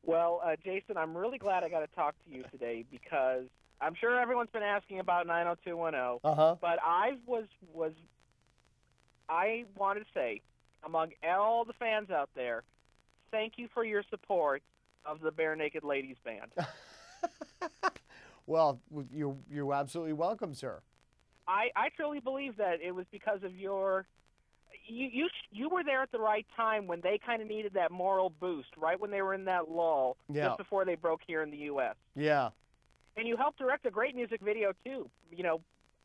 Well, Jason, I'm really glad I got to talk to you today because I'm sure everyone's been asking about 90210, Uh-huh. but I wanted to say, among all the fans out there, thank you for your support of the Barenaked Ladies band. Well, you're absolutely welcome, sir. I truly believe that it was because of you were there at the right time when they kind of needed that moral boost, right when they were in that lull, Yeah. just before they broke here in the U.S. Yeah. And you helped direct a great music video too. You know,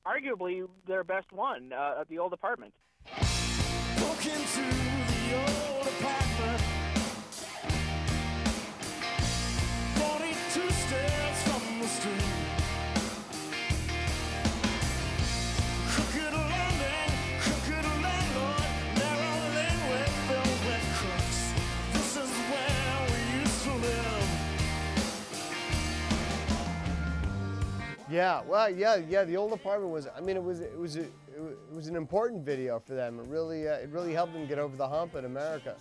arguably their best one, The Old Apartment. Broke into the old apartment, 42 steps from the street. Crooked landing, crooked landlord, narrow lane with velvet crooks. This is where we used to live. Yeah. Well, yeah. The Old Apartment was. I mean, it was an important video for them. It really helped them get over the hump in America.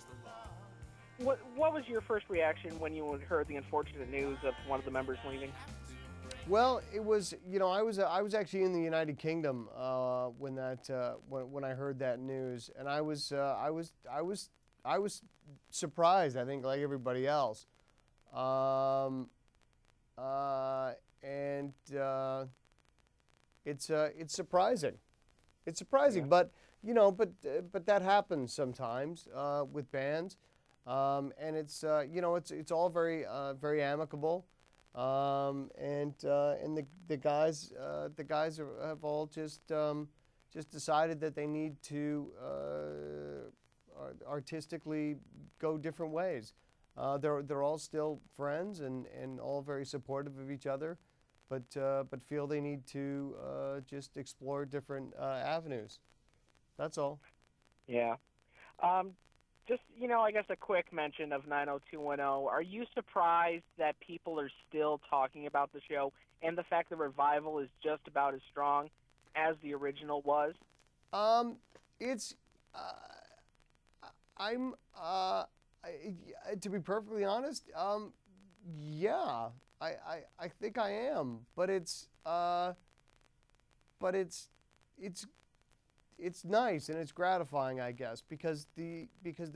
What was your first reaction when you heard the unfortunate news of one of the members leaving? Well, it was, I was actually in the United Kingdom when I heard that news, and I was surprised. I think like everybody else, and it's surprising. It's surprising, Yeah. but that happens sometimes with bands, and it's all very amicable. And the guys have all just decided that they need to artistically go different ways. They're all still friends and all very supportive of each other, but feel they need to just explore different avenues. That's all. Yeah. Just, I guess a quick mention of 90210. Are you surprised that people are still talking about the show and the fact the revival is just about as strong as the original was? It's I'm to be perfectly honest, yeah, I think I am, but it's nice and it's gratifying, I guess, because the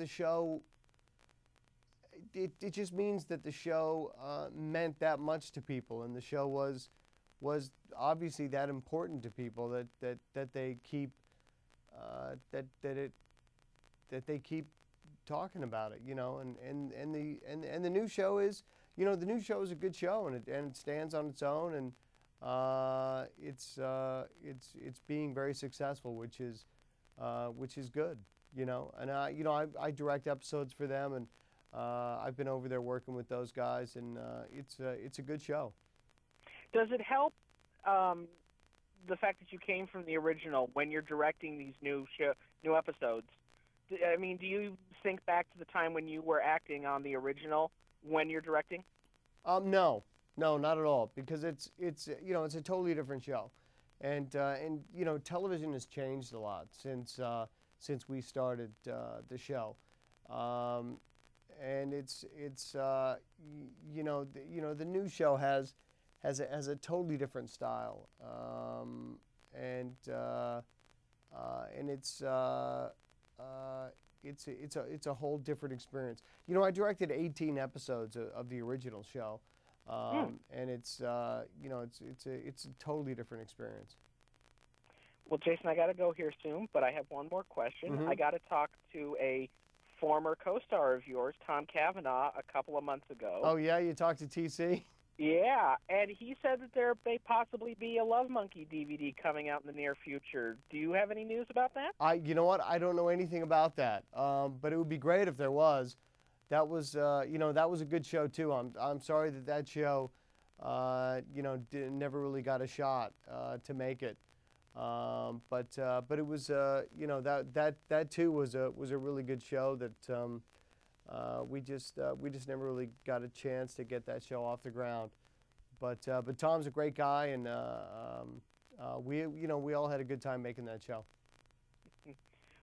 show, it just means that the show meant that much to people, and the show was obviously that important to people that they keep that they keep talking about it, and the new show is, the new show is a good show, and it stands on its own, and it's being very successful, which is good, and I direct episodes for them, and I've been over there working with those guys, and it's a good show. Does it help the fact that you came from the original when you're directing these new episodes? I mean, do you think back to the time when you were acting on the original when you're directing? No, not at all, because it's a totally different show, and television has changed a lot since we started the show, and the new show has a totally different style, and it's a whole different experience. I directed 18 episodes of the original show, and it's a totally different experience. Well, Jason, I got to go here soon, but I have one more question. Mm-hmm. I got to talk to a former co-star of yours, Tom Cavanaugh, a couple of months ago. Oh yeah, you talked to TC? Yeah, and he said that there may possibly be a Love Monkey DVD coming out in the near future. Do you have any news about that? You know what? I don't know anything about that, but it would be great if there was. That was, that was a good show too. I'm sorry that show, never really got a shot to make it. But it was, that too was a really good show that we just never really got a chance to get that show off the ground. But Tom's a great guy, and we all had a good time making that show.